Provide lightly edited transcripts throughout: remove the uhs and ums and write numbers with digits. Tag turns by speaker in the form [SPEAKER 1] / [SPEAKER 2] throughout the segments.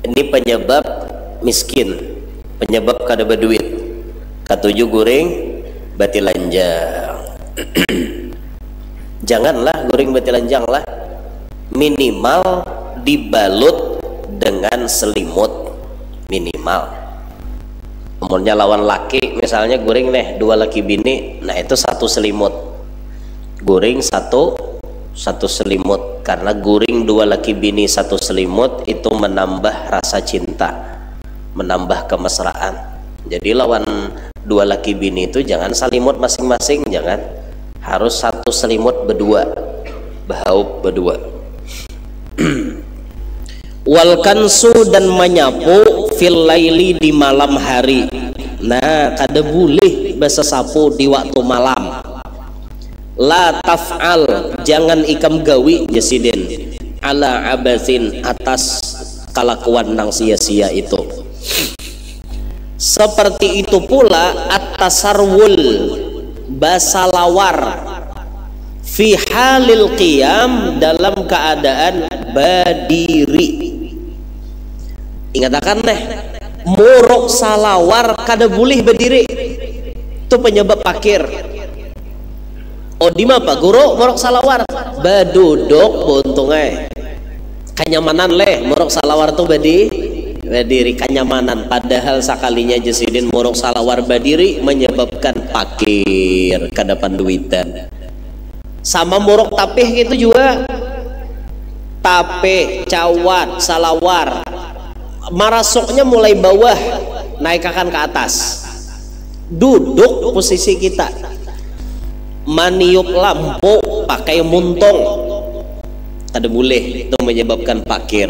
[SPEAKER 1] Ini penyebab miskin, penyebab kada berduit. Katujuh guring batilanjang. Janganlah guring batilanjang lah, minimal dibalut dengan selimut minimal. Umurnya lawan laki, misalnya guring nih dua laki bini, nah itu satu selimut, guring satu selimut. Karena guring dua laki bini satu selimut itu menambah rasa cinta, menambah kemesraan. Jadi lawan dua laki bini itu jangan selimut masing-masing, jangan, harus satu selimut berdua, bahaup berdua. Wal kansu, dan menyapu fil laili, di malam hari. Nah, kada boleh bahasa sapu di waktu malam. La taf'al, jangan ikam gawi jasidin ala abasin, atas kelakuan nang sia-sia itu. Seperti itu pula at-tasarwul, basalawar, fi halil qiyam, dalam keadaan berdiri. Ingatakan deh, muruk salawar kada boleh berdiri, itu penyebab pakir. Oh di mana Pak Guru muruk salawar baduduk buntungai kanyamanan leh, muruk salawar tuh berdiri kanyamanan. Padahal sakalinya jasidin muruk salawar berdiri menyebabkan pakir kadapan duitan. Sama muruk tapih gitu juga, tapih, cawat, salawar, marasuknya mulai bawah naik akan ke atas, duduk posisi kita, maniup lampu pakai muntung kada boleh, itu menyebabkan pakir.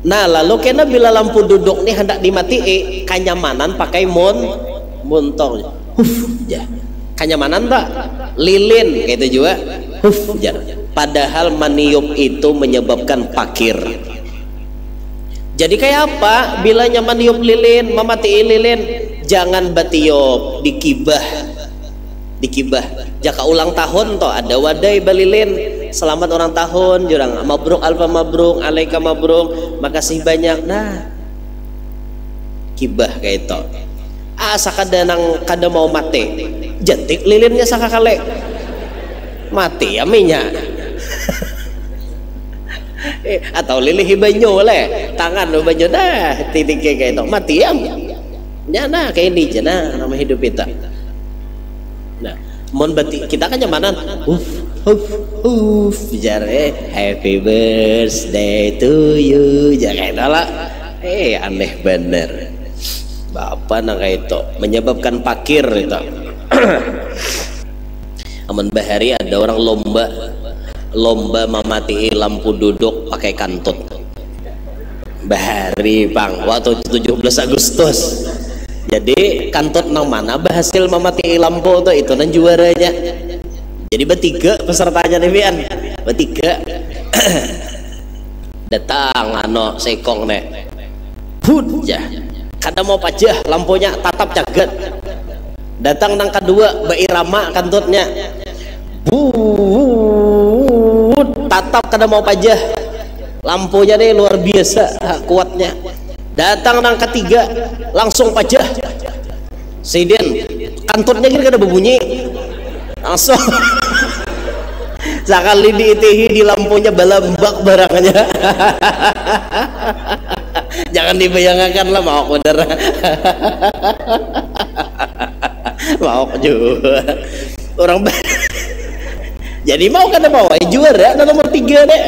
[SPEAKER 1] Nah lalu kena bila lampu duduk nih hendak dimati, kanyamanan pakai muntung, ya kanyamanan tak lilin kayak itu juga, ya. Padahal maniup itu menyebabkan pakir. Jadi kayak apa bila nyaman niup lilin, mematiin lilin, jangan batiup, dikibah. Jaka ulang tahun toh ada wadai balilin, selamat ulang tahun jurang, mabruk alfa mabruk, alaika mabruk, makasih banyak. Nah kibah kayak itu. Sakada nang kada mau mati, jentik lilinnya sakakale mati aminya. Atau lilih banyo le, tangan lo banyo dah titik kayak itu mati ya. Nyana kayak ini jana nama hidup kita. Nah, mon bati kita kan nyamanan, bicara happy birthday to you, jangan lah, aneh bener. Bapak nang kayak itu menyebabkan pakir itu. Aman bahari ada orang lomba memati lampu duduk pakai kantut. Bahari bang, waktu 17 Agustus. Jadi kantut nang mana berhasil memati lampu tuh itu dan juaranya. Jadi bertiga pesertanya nih Bian, bertiga. Datang ano sekong nek, pun ya. Kada mau pajah lampunya tatap jagat. Datang nang kedua beirama kantutnya, tatap kada mau pajah, lampunya nih luar biasa kuatnya. Datang nang ketiga langsung pajah, siden kantutnya kira kada berbunyi langsung. Sekali diitihi di lampunya balambak barangnya. Jangan dibayangkan lah mau bener. Mau juga orang jadi mau kada mau juara nomor 3 deh,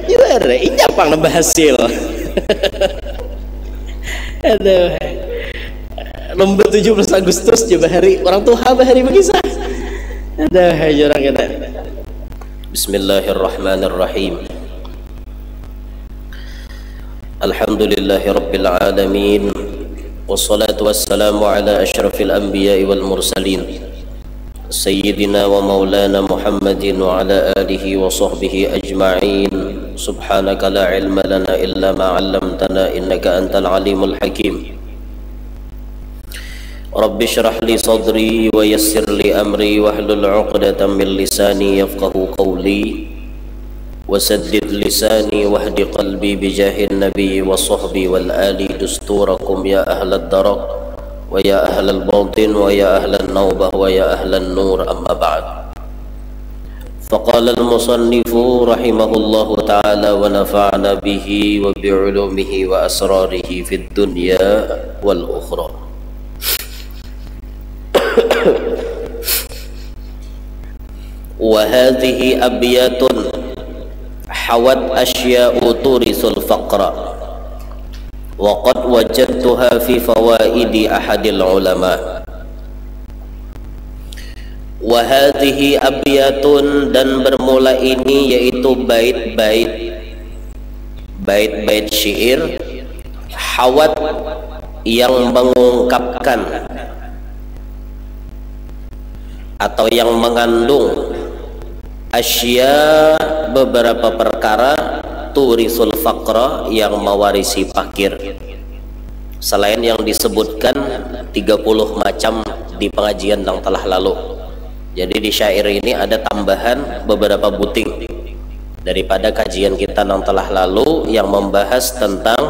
[SPEAKER 1] juara ini apa nambah hasil. Aduh, lomba 17 Agustus coba hari orang tua bahari begisah. Aduh, jurang kita. Bismillahirrahmanirrahim. Alhamdulillahirabbil alamin. Wassalatu wassalamu ala asyrafil anbiya'i wal mursalin. Sayyidina wa maulana Muhammadin wa ala alihi wa sahbihi ajma'in. Subhanaka la ilma lana illa ma 'allamtana innaka antal alimul hakim. Rabbi shrah li sadri wa yassir li amri wahlul 'uqdatam min lisani yafqahu qawli. وسدد لساني واهد قلبي بجاه النبي والصحب والآل دستوركم يا أهل الدرك ويا أهل الباطن ويا أهل النوبة ويا أهل النور. أما بعد، فقال المصنف رحمه الله تعالى ونفعنا به وبعلومه وأسراره في الدنيا والأخرى. وهذه أبيات حوت أشياء تورث الفقر وقد وجدتها في فوائد أحد العلماء. Wahadhihi abiyatun, dan bermula ini yaitu bait-bait syair hawat yang mengungkapkan atau yang mengandung asya, beberapa perkara, turisul faqra, yang mewarisi fakir, selain yang disebutkan 30 macam di pengajian yang telah lalu. Jadi di syair ini ada tambahan beberapa buting daripada kajian kita yang telah lalu yang membahas tentang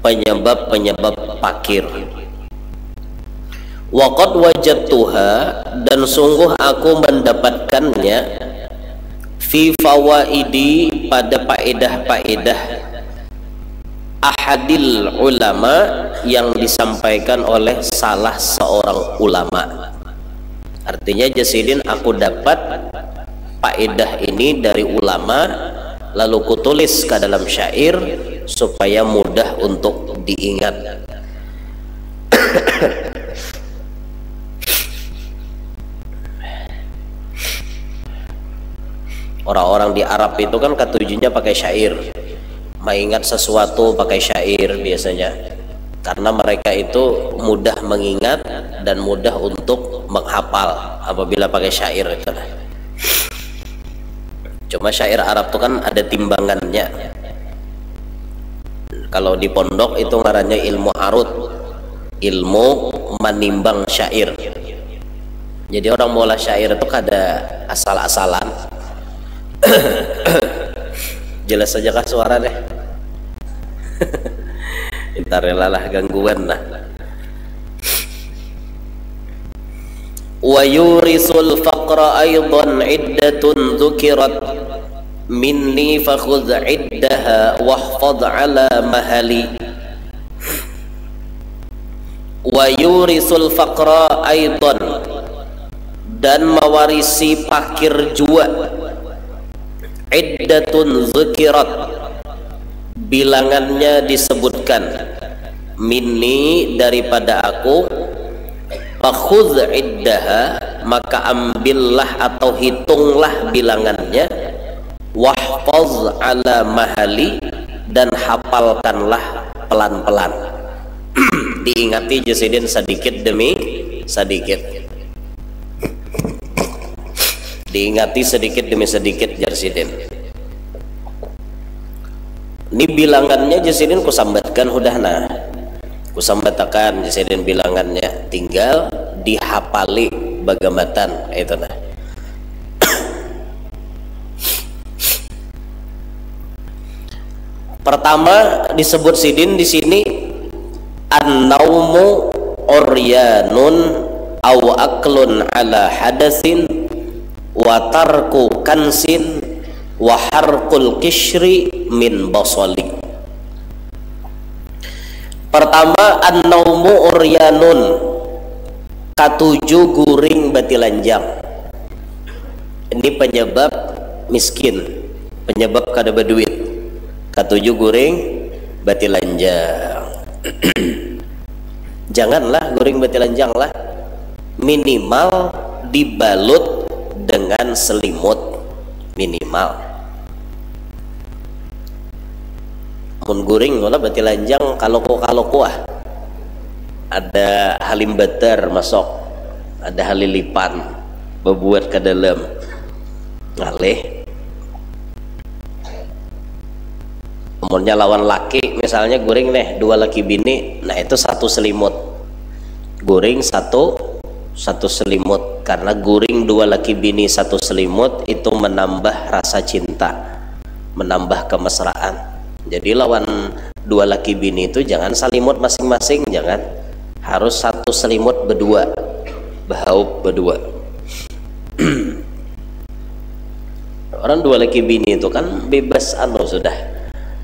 [SPEAKER 1] penyebab-penyebab fakir. Waqad wajadtuha, dan sungguh aku mendapatkannya, fi fawaidi, pada faedah-faedah ahadil ulama, yang disampaikan oleh salah seorang ulama. Artinya Jasidin, aku dapat faedah ini dari ulama, lalu kutulis ke dalam syair supaya mudah untuk diingat. Orang-orang di Arab itu kan ketujuhnya pakai syair, mengingat sesuatu pakai syair biasanya, karena mereka itu mudah mengingat dan mudah untuk menghafal apabila pakai syair itu. Cuma syair Arab itu kan ada timbangannya. Kalau di pondok itu ngarannya ilmu arud, ilmu menimbang syair. Jadi orang mula syair itu kada asal-asalan. Jelas saja kah suara deh? Ntar relalah gangguan lah. Wa yurisul faqra aidan iddatun dzukirat minni fakhudh iddaha wahfadh ala mahali. Wa yurisul faqra aidan, dan mewarisi fakir jua, iddatun dzukirat, bilangannya disebutkan, minni, daripada aku, fakhudh iddaha, maka ambillah atau hitunglah bilangannya, wahfaz ala mahali, dan hafalkanlah pelan-pelan. Diingati Jasidin sedikit demi sedikit, diingati sedikit demi sedikit Jasidin. Ini bilangannya Jasidin kusambatkan hudahna, kusambatakan Jasidin bilangannya, tinggal dihafali bagamatan itu nah. Pertama disebut sidin di sini, an-naumu uryanun aw aklun ala hadasin wa tarku kansin wa harqul kishri min basali. Pertama, an-naumu uryanun, katujuh guring batilanjang. Ini penyebab miskin, penyebab kada berduit. Katujuh guring batilanjang. Janganlah guring batilanjang lah, minimal dibalut dengan selimut, minimal. Mun guring ngolah batilanjang kalau kuah. Ada halim bater masuk, ada halilipan berbuat ke dalam ngalih. Umurnya lawan laki, misalnya guring nih dua laki bini, nah itu satu selimut, guring satu selimut, karena guring dua laki bini satu selimut itu menambah rasa cinta, menambah kemesraan. Jadi lawan dua laki bini itu jangan salimut masing-masing, jangan, harus satu selimut berdua, bahaup berdua. Orang dua laki bini itu kan bebas sudah,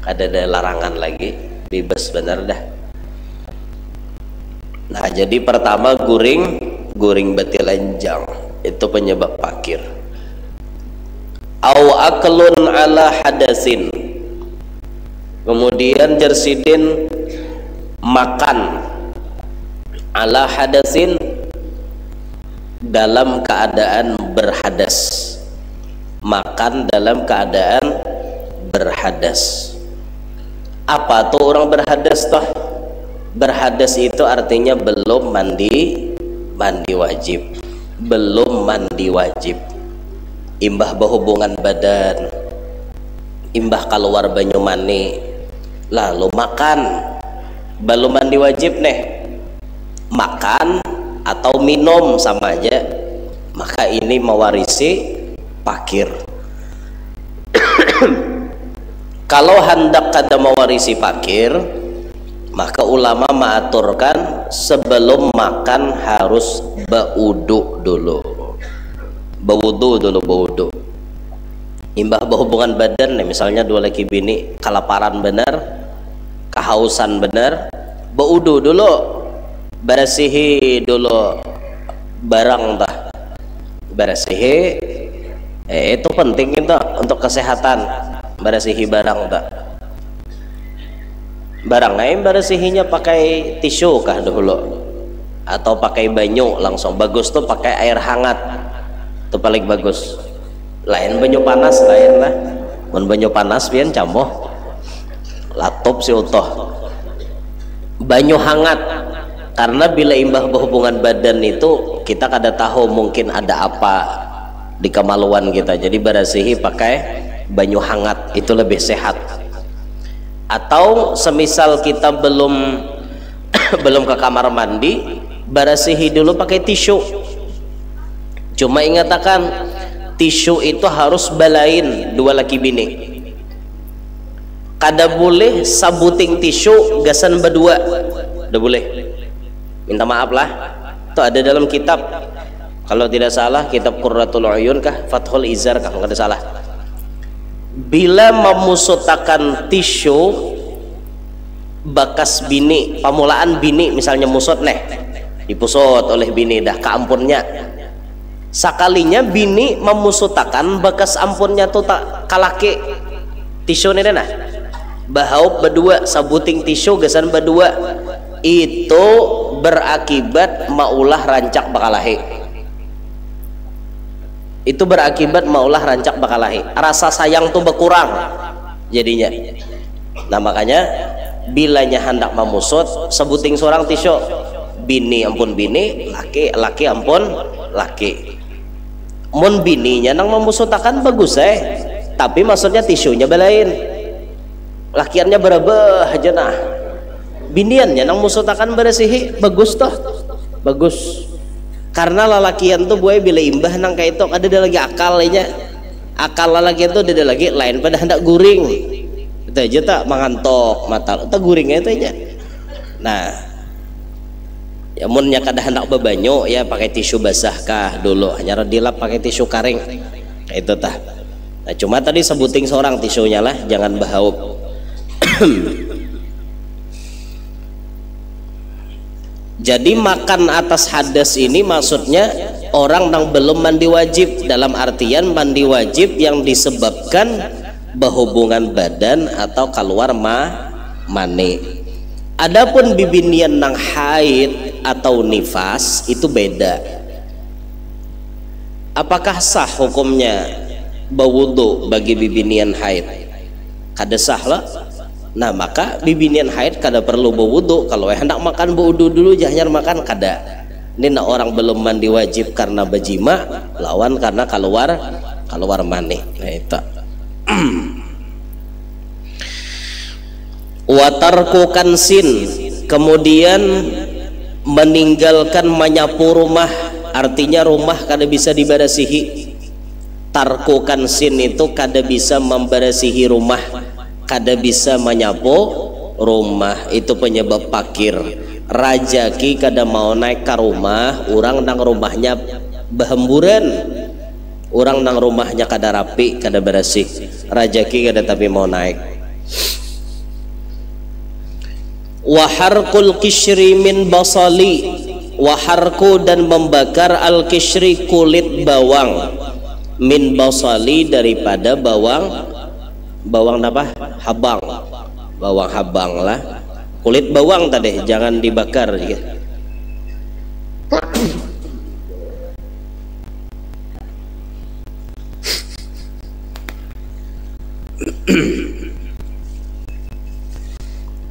[SPEAKER 1] ada larangan lagi, bebas benar dah. Nah jadi pertama guring betilanjang itu penyebab pakir. Au aklun ala hadasin, kemudian jersidin makan ala hadasin dalam keadaan berhadas, makan dalam keadaan berhadas. Apa tuh orang berhadas toh? Berhadas itu artinya belum mandi wajib, belum mandi wajib, imbah berhubungan badan, imbah keluar banyu mani, lalu makan, belum mandi wajib nih, makan atau minum sama aja, maka ini mewarisi pakir. Kalau hendak kada mewarisi pakir, maka ulama mengaturkan sebelum makan harus berwudu dulu, berwudu. Imbah berhubungan badan nih, misalnya dua laki bini kelaparan bener, kehausan bener, berwudu dulu, bersihi dulu barang dah, bersihi itu penting itu untuk kesehatan, bersihi barang dah. Barang lain bersihinya pakai tisu kah dulu atau pakai banyu langsung? Bagus tuh pakai air hangat, itu paling bagus. Lain banyu panas lain lah, mun banyu panas pian camoh latop si utuh. Banyu hangat, karena bila imbah berhubungan badan itu kita kada tahu mungkin ada apa di kemaluan kita, jadi bersihi pakai banyu hangat itu lebih sehat. Atau semisal kita belum ke kamar mandi, bersihi dulu pakai tisu. Cuma ingatakan tisu itu harus balain dua laki bini, kada boleh sabuting tisu gasan berdua, udah boleh. Minta maaf lah, itu ada dalam kitab, kalau tidak salah kitab Qurratul Uyun kah, Fathul Izar kah, kalau tidak salah. Bila memusutakan tisu bakas bini, pamulaan bini misalnya musut nih, dipusut oleh bini dah keampunnya, sakalinya bini memusutakan bekas ampunnya tuh tak kalake tisu nih nah, bahaup berdua, sabuting tisu gasan berdua, itu berakibat maulah rancak bakalahi, itu berakibat maulah rancak bakalahi, rasa sayang tuh berkurang jadinya. Nah makanya bilanya hendak memusut sebuting seorang tisu, bini ampun bini, laki ampun laki. Mun bininya nang memusutakan bagus tapi maksudnya tisunya belain, lakiannya berabah aja nah, biniannya nang musutakan bersihi bagus toh, bagus. Karena lalakian tuh buaya bila imbah nang kayak itu ada lagi akalnya, akal lalakian tuh ada lagi lain pada hendak guring, itu aja tak mengantok mata, tak guringnya itu aja. Nah, ya munnya kada hendak bebanyu ya pakai tisu basah kah dulu, hanya dilap pakai tisu karing, kayak itu tah. Nah cuma tadi sebuting seorang tisunya lah, jangan bahaup. Jadi makan atas hadas ini maksudnya orang yang belum mandi wajib, dalam artian mandi wajib yang disebabkan berhubungan badan atau keluar mani. Adapun bibinian nang haid atau nifas itu beda. Apakah sah hukumnya berwudu bagi bibinian haid? Kada sah lah. Nah maka bibinian haid kada perlu berwudu. Kalau hendak makan berwudu dulu, jangan makan kada. Ini nak orang belum mandi wajib karena berjima, lawan karena keluar mani. Nah itu. Watarku kansin, kemudian meninggalkan menyapu rumah, artinya rumah kada bisa dibersihi. tarkukan sin itu kada bisa membersihi rumah, kada bisa menyapu rumah, itu penyebab pakir. Rajaki kada mau naik ke rumah, orang nang rumahnya behemburan, orang nang rumahnya kada rapi, kada bersih, rajaki kada tapi mau naik. Waharkul kishri min basali, waharku dan membakar al kishri kulit bawang, min basali daripada bawang apa? Habang, bawang habang lah, kulit bawang tadi jangan dibakar ya.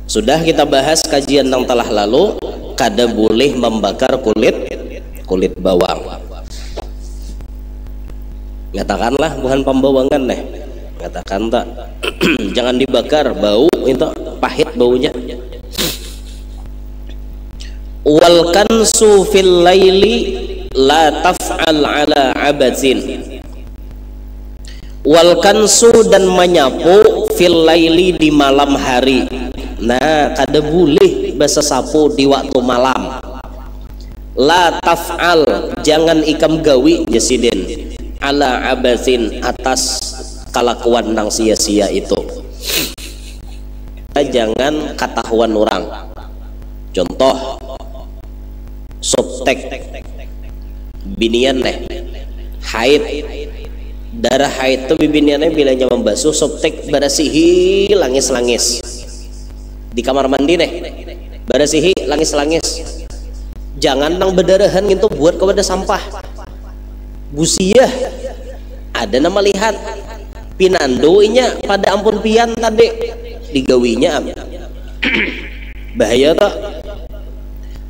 [SPEAKER 1] Sudah kita bahas kajian yang telah lalu, kada boleh membakar kulit bawang. Katakanlah bukan pembawangan deh, katakan tak jangan dibakar, bau itu pahit baunya. Wal kansu fil laili la taf'al ala abatin. Wal kansu dan menyapu fil laili di malam hari. Nah, kada boleh bahasa sapu di waktu malam. La taf'al, jangan ikam gawi jasidin ala abasin, atas kelakuan nang sia-sia itu. Jangan ketahuan orang. Contoh softtek binian haid, darah haid itu bibiniannya bilanya membasuh, softtek barasihi langis-langis di kamar mandi barasihi langis-langis, jangan nang bedarahan gitu buat kepada sampah busiah. Ada nama lihat pinandoinya pada ampun pian tadi digawinya bahaya tak.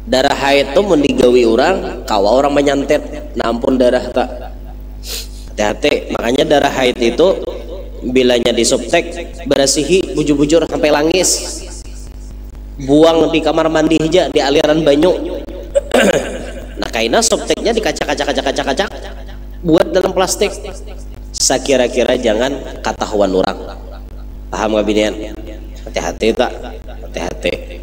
[SPEAKER 1] Darah haid itu mau digawi orang, kawa orang menyantet, nah ampun darah tak, hati-hati. Makanya darah haid itu bilanya di softtek berasihi bujur-bujur sampai langis, buang di kamar mandi aja di aliran banyu. Nah kaina softteknya dikacak-kacak buat dalam plastik. Sakira-kira jangan ketahuan orang, paham gak binian? Hati-hati tak, hati-hati.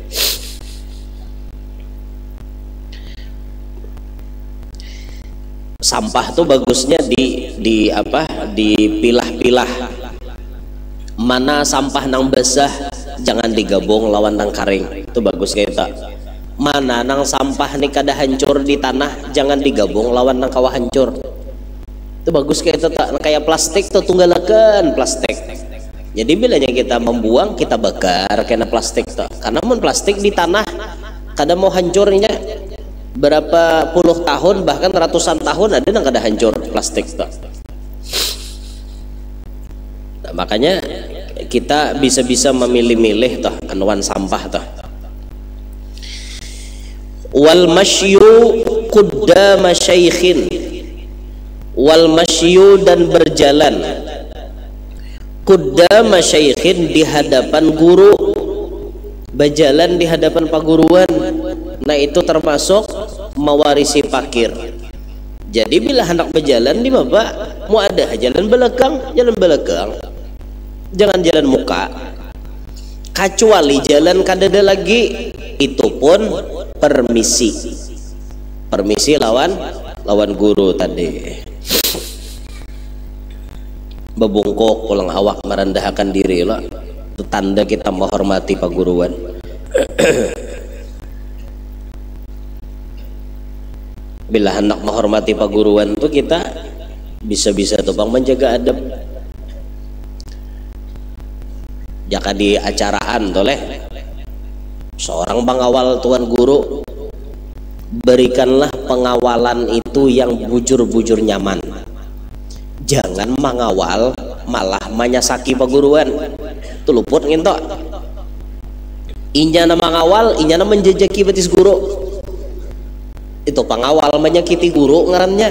[SPEAKER 1] Sampah tuh bagusnya dipilah-pilah. Mana sampah nang basah jangan digabung lawan nang karing, itu bagus kayak tak. Mana nang sampah nih kada hancur di tanah jangan digabung lawan nang kawah hancur, itu bagus kayak tak. Kayak plastik tuh tunggalakan plastik. Jadi bilanya kita membuang kita bakar kena plastik tuh, karena mun plastik di tanah kada mau hancurnya berapa puluh tahun bahkan ratusan tahun ada yang kada hancur plastik tuh. Nah, makanya kita bisa memilih-milih tuh anuan sampah tuh. Wal masyu quddama syaikhin, wal masyu dan berjalan quddama syaikhin di hadapan guru, berjalan di hadapan paguruan. Nah itu termasuk mewarisi pakir. Jadi bila hendak berjalan di bapak mau ada jalan belakang, jangan jalan muka. Kecuali jalan kadada lagi, itu pun permisi lawan guru tadi. Bebungkuk pulang awak merendahkan diri lah, itu tanda kita menghormati paguruan. Bila hendak menghormati paguruan tuh kita bisa tuh bang menjaga adab. Jika di acaraan toleh seorang pengawal tuan guru, berikanlah pengawalan itu yang bujur-bujur nyaman. Jangan mengawal malah menyasaki paguruan, itu luput ngintok. Inya nama ngawal, inya nama menjejaki betis guru. Itu pengawal menyakiti guru ngarannya.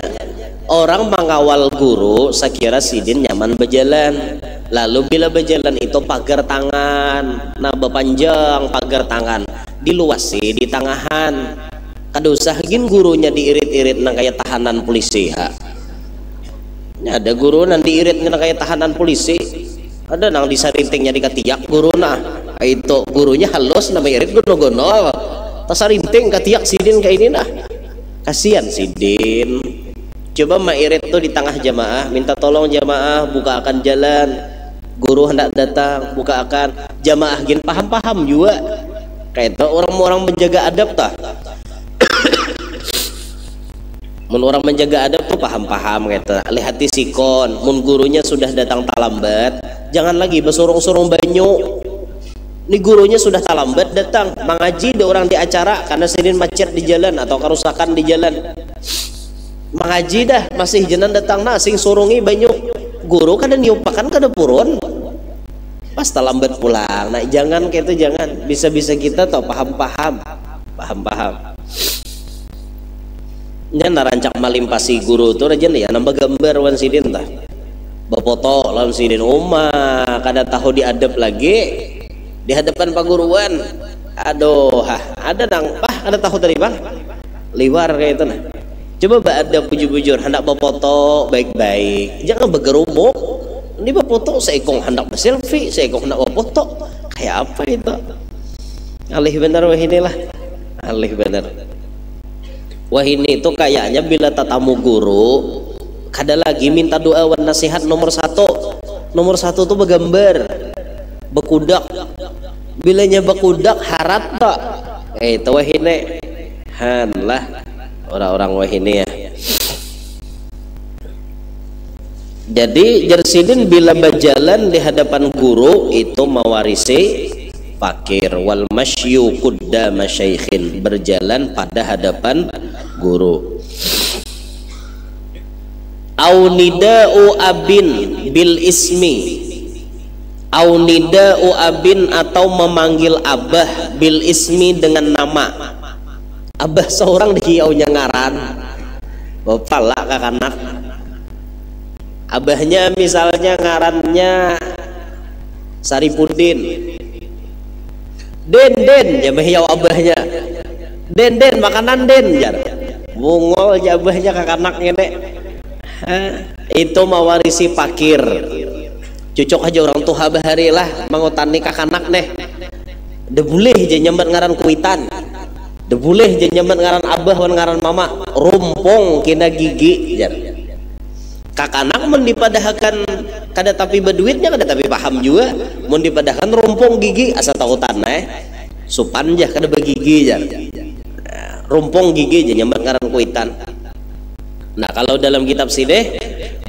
[SPEAKER 1] Orang mengawal guru sekira sidin nyaman berjalan, lalu bila berjalan itu pagar tangan, nah bepanjang pagar tangan diluasi di tangahan, kada usah gin gurunya diirit-irit nang kayak tahanan polisi ha. Ada guru nanti iritnya kayak tahanan polisi, ada nang disarintingnya dikatiak guru nah itu gurunya halus nama irit gono-gono tasarinting katiak sidin kayak ini nah kasihan sidin. Coba mairit tuh di tengah jamaah minta tolong jamaah bukakan jalan, guru hendak datang bukakan jamaah gin paham-paham juga kayak itu orang-orang menjaga adab tah. Mun orang menjaga adab tuh paham-paham gitu. Lihati sikon, mun gurunya sudah datang talambat, jangan lagi bersurung-surung banyu. Ini gurunya sudah talambat datang, mengaji ada orang di acara karena sidin macet di jalan atau kerusakan di jalan. Mengaji dah masih jenan datang nasing surungi banyu. Guru kada niupakan kada purun. Pas talambat pulang. Nah, jangan kayak itu jangan. Bisa-bisa kita tau paham-paham. Paham-paham. Nya narancak malimpasi guru tuh aja nih ya nambah gambar wan sidin tah bapoto lawan sidin kada tahu diadab lagi di hadapan pak guruan. Aduh ada nang ada tahu tadi bang liwar kayak itu nah coba ada bujur-bujur hendak bapoto baik-baik jangan bergerubuk ini bapoto seekong hendak berselfie seekong hendak bapoto kayak apa itu alih bener wah inilah alih bener. Wah ini itu kayaknya bila tatamu guru kada lagi minta doa wan nasihat nomor satu tuh begambar bekudak bilanya bekudak harat tak itu wah ini han lah orang-orang wah ini ya. Jadi jersidin bila berjalan di hadapan guru itu mewarisi fakir wal masyu quddama syaikhin berjalan pada hadapan guru. Au nida'u abin bil ismi au nida'u abin atau memanggil abah bil ismi dengan nama abah seorang dihiaunya ngaran bapak lah kakanak abahnya misalnya ngarannya Saripudin Den jabah hiau abahnya Den makanan Den jar bungol jabahnya kakanaknya dek itu mewarisi fakir cocok aja orang tua bahari lah mangutani kakanak deh de boleh aja nyambat ngaran kuitan de boleh aja nyambat ngaran abah wan ngaran mama rumpong kena gigi jar kakanak mun dipadahkan kada tapi berduitnya kada tapi paham juga mun dipadahkan rumpong gigi asa tautan supan jah kada begigi jar rumpong gigi aja nyambat ngaran kuitan. Nah kalau dalam kitab sideh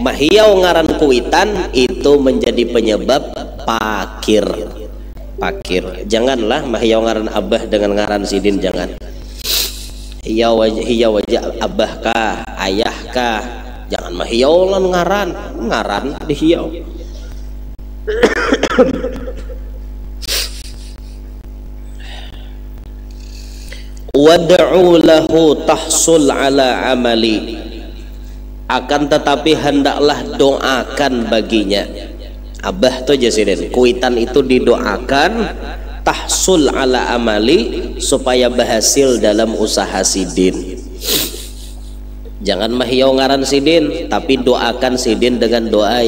[SPEAKER 1] mahiau ngaran kuitan itu menjadi penyebab fakir janganlah mahiau ngaran abah dengan ngaran sidin jangan hiau wajah abah kah ayah kah jangan mahiau lan ngaran di hiau. Wad'u lahu tahsul ala amali akan tetapi hendaklah doakan baginya abah tuh jasiden kuitan itu didoakan tahsul ala amali supaya berhasil dalam usaha sidin. Jangan mahiau ngaran sidin tapi doakan sidin dengan doa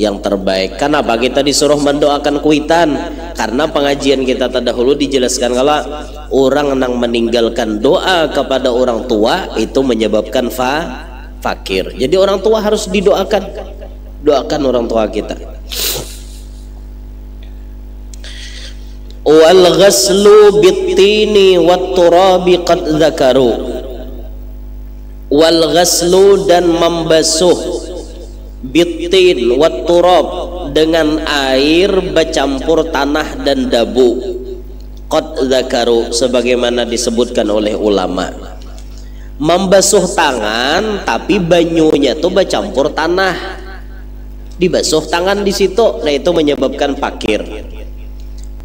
[SPEAKER 1] yang terbaik. Kenapa kita disuruh mendoakan kuitan? Karena pengajian kita terdahulu dijelaskan kalau orang yang meninggalkan doa kepada orang tua itu menyebabkan fakir. Jadi orang tua harus didoakan. Doakan orang tua kita. Wal ghaslu bittini wat turabi qad dzakaru. Wal ghaslu dan membasuh bitin wat turab dengan air bercampur tanah dan dabu qad dzakaru sebagaimana disebutkan oleh ulama. Membasuh tangan tapi banyunya tuh bercampur tanah dibasuh tangan di situ nah itu menyebabkan fakir.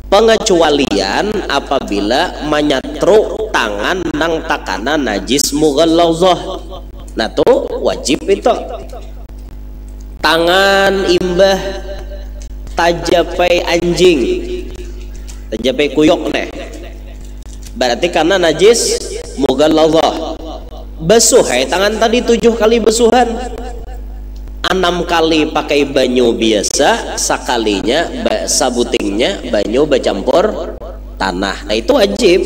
[SPEAKER 1] Pengecualian apabila menyatru tangan nang takana najis mughallazah nah tuh wajib itu tangan imbah tajapai anjing tajapai kuyok nih berarti karena najis mughallazah basuh tangan tadi 7 kali basuhan 6 kali pakai banyu biasa, sakalinya sabutingnya banyu bercampur tanah. Nah itu wajib.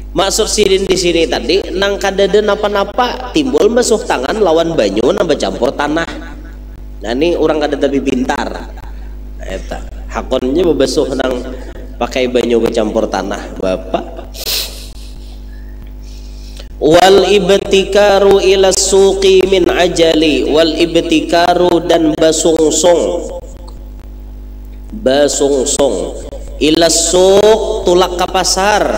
[SPEAKER 1] Maksud sidin di sini tadi nang kadade napa-napa timbul basuh tangan lawan banyu nang bercampur tanah. Nah ini orang kada tapi pintar. Eta hakonnya bebasuh nang pakai banyu bercampur tanah bapak. Wal ibtikaru ila suqi min ajali, wal ibtikaru dan basungsong ila suq tulak ke pasar,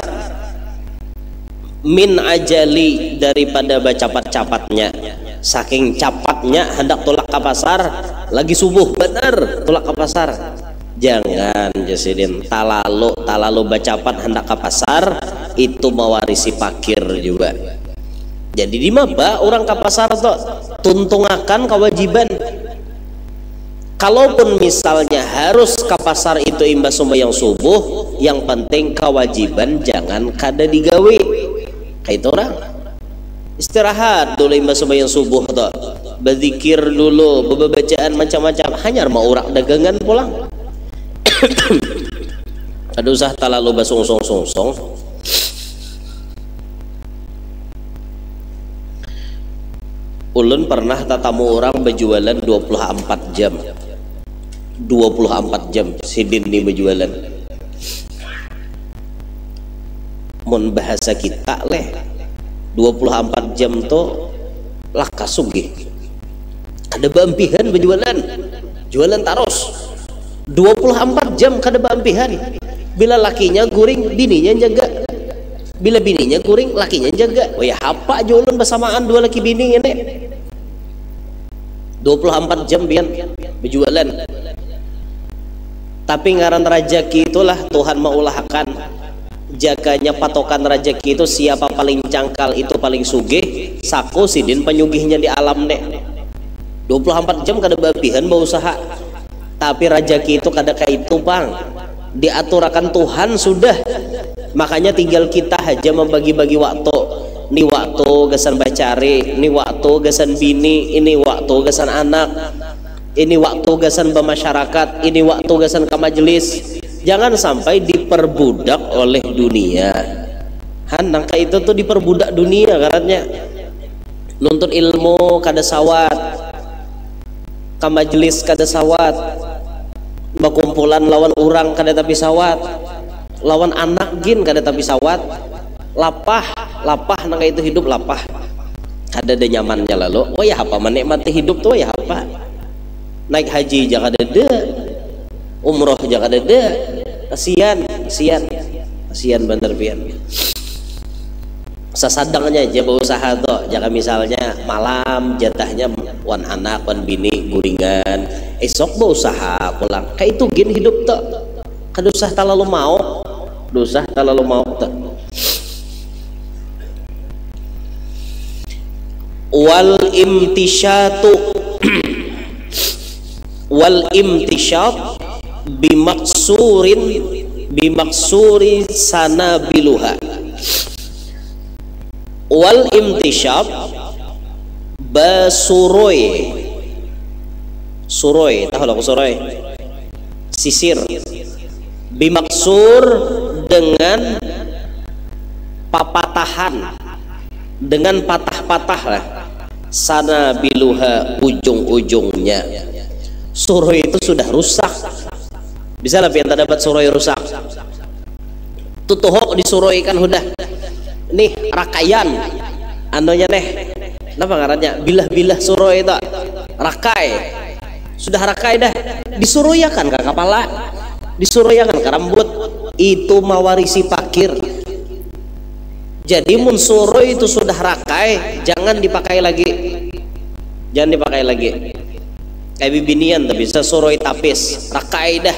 [SPEAKER 1] min ajali daripada bacapat-capatnya, saking capatnya hendak tulak ke pasar lagi subuh bener tulak ke pasar. Jangan jasidin talalu bacapat hendak ke pasar itu mewarisi pakir juga. Jadi di maba orang ke pasar tuh tuntungakan kewajiban. Kalaupun misalnya harus ke pasar itu imbas sembahyang subuh, yang penting kewajiban jangan kada digawe. Kayak itu orang istirahat dulu imbas sembahyang subuh tuh, berzikir dulu, bacaan macam-macam, hanya mau urak dagangan pulang. Ada usah talalu basungsong. Ulun pernah tatamu orang berjualan 24 jam sidin nih berjualan. Mun bahasa kita leh 24 jam tuh laka sugih. Ada bampihan berjualan, jualan taros 24 jam kada bampihan. Bila lakinya guring bininya jaga, bila bininya guring lakinya jaga. Oh ya apa jualan bersamaan dua laki bini ini 24 jam bian berjualan. Tapi ngaran rezeki itulah Tuhan maulahkan. Jaganya patokan rezeki itu siapa paling cangkal itu paling sugih. Saku sidin penyugihnya di alam deh. 24 jam kada bampihan berusaha. Tapi rezeki itu kada kayak itu bang, diaturakan Tuhan sudah. Makanya tinggal kita aja membagi-bagi waktu. Ini waktu gasan bacari, ini waktu gasan bini, ini waktu gasan anak, ini waktu gasan bermasyarakat, ini waktu gasan ke majelis. Jangan sampai diperbudak oleh dunia. Nangka itu tuh diperbudak dunia katanya. Nuntut ilmu kada sawat, ke majelis kada sawat, berkumpulan lawan orang kada tapi sawat, lawan anak gin kada tapi sawat, lapah nangka itu hidup lapah, kada ada nyamannya lalu. Oh ya apa menikmati hidup tuh ya apa, naik haji jangan ada, umroh jangan ada, kasihan bener pian. Sesadangnya aja berusaha tuh, jangan misalnya malam jatahnya wan anak wan bini guringan, esok berusaha pulang kayak itu gin hidup tuh. Kada usah terlalu mau tuh. Wal imtisyat bimaksuri sanabiluha. Wal imtisyab basuroy tahu lah suroy sisir, bimaksur dengan papatahan, dengan patah-patah lah, sana biluha ujung-ujungnya. Suroy itu sudah rusak, bisa lebih yang dapat suroy rusak tutuhok disuroykan udah. Nih rakayan anonya neh apa ngarannya bilah suroy itu rakai, sudah rakai dah disuroyakan ke kepala, disuroyakan ke rambut, itu mewarisi pakir. Jadi mun suroy itu sudah rakai jangan dipakai lagi, kayak bibinian tapi bisa suroy tapis rakai dah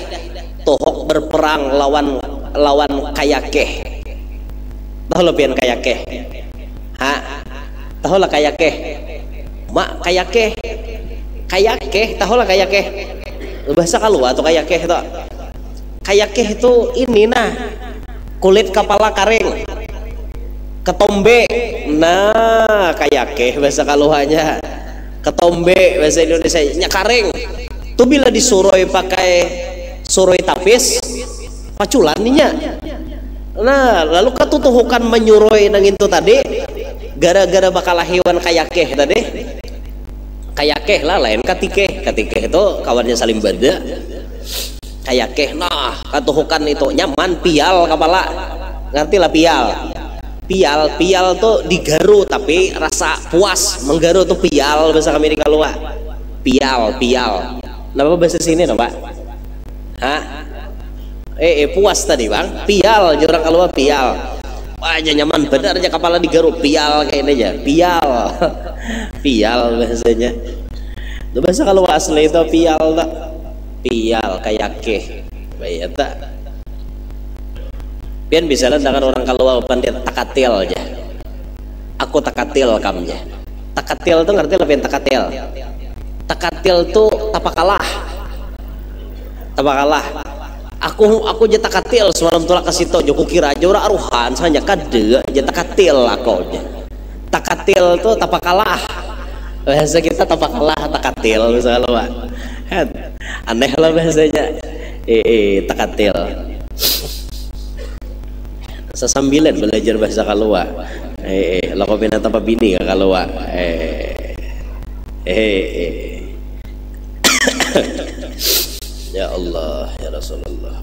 [SPEAKER 1] tohok berperang lawan kayakeh. Tahu lo pian kayakeh? Tahu lah kayakeh? Mak kayakeh? Tahu lah kayakeh? Bahasa kalua atau kayakeh itu? Kayakeh itu ini nah kulit kepala karing, ketombe. Nah kayakeh bahasa kaluanya. ketombe bahasa Indonesia nya karing tuh bila disuroi pakai suroi tapis paculan nya. Nah lalu katutuhukan menyuroi nang itu tadi gara-gara bakal hewan kayakeh tadi kayakeh lah lain katikeh itu kawannya Salim Bada kayakeh. Nah katuhukan itu nyaman pial kepala ngerti lah pial tuh digaru tapi rasa puas menggaru tuh pial bahasa kami di Kalua pial nama bahasa sini no Pak puas tadi Bang pial jorang Kalua pial aja nyaman bener aja kepala digaru pial kayak ini aja pial bahasanya itu bahasa Kalua asli itu pial kayak keh baik tak pian bisa lah dengan orang Kalua pandai takatil aja aku takatil kamnya takatil tuh ngerti lebih takatil tuh tapakalah aku aja takatil semalam tulak ke situ joko kira aja orang aruhan saja kade aja takatil aku aja takatil tuh tapakalah bahasa kita tapakalah takatil misalnya Pak aneh lah bahasanya takatil sesambilan belajar bahasa Kalua lo kau pindah tanpa bini ke Kalua ya Allah ya Rasulullah.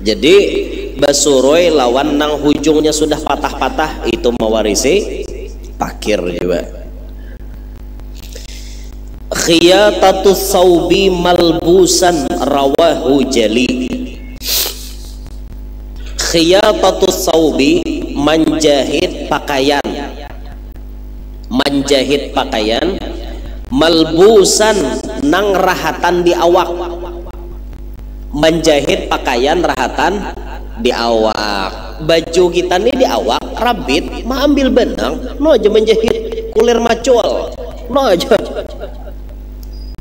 [SPEAKER 1] Jadi basuroi lawan nang hujungnya sudah patah-patah itu mewarisi pakir juga. Khiyatatus saubi malbusan rawahu jali. Khiyatatus saubi menjahit pakaian malbusan nang rahatan di awak menjahit pakaian rahatan di awak baju kita nih di awak rabit mah ambil benang no aja menjahit kulir macul no aja.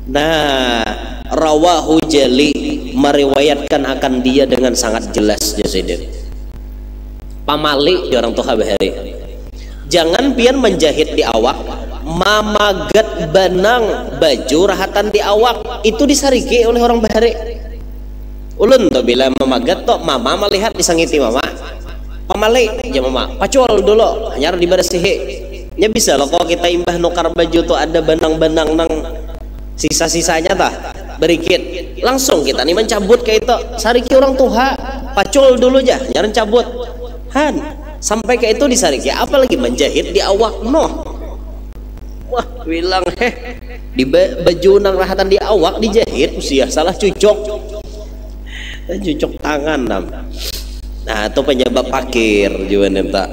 [SPEAKER 1] Nah rawahu jali meriwayatkan akan dia dengan sangat jelas jasidin pamali di orang tuha bahari jangan pian menjahit di awak mamagat benang baju rahatan di awak itu disariki oleh orang bahari ulun tuh bila mamagat tuh mama melihat disangiti mama pamali aja mama pacul dulu hanya dibersihi nya bisa loh kalau kita imbah nukar baju tuh ada benang-benang nang sisa-sisanya tah berikit langsung kita nih mencabut kayak itu sariki orang tuha pacul dulu aja nyari cabut sampai kayak itu disariki apalagi menjahit di awak no wah bilang di baju nang rahatan di awak dijahit usia salah cucok tangan nah itu penyebab pakir juga tak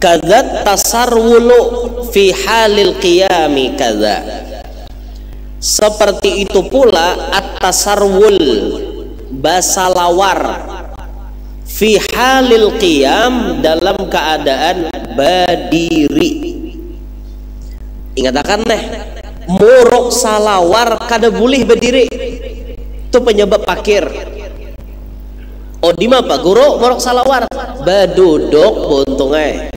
[SPEAKER 1] kadzat tasarwulu fi halil qiyami kadza seperti itu pula at-tasarwul basalawar fi halil qiyam dalam keadaan berdiri ingat akan muruk salawar kada boleh berdiri itu penyebab pakir. Oh di mana Pak Guru muruk salawar baduduk buntungnya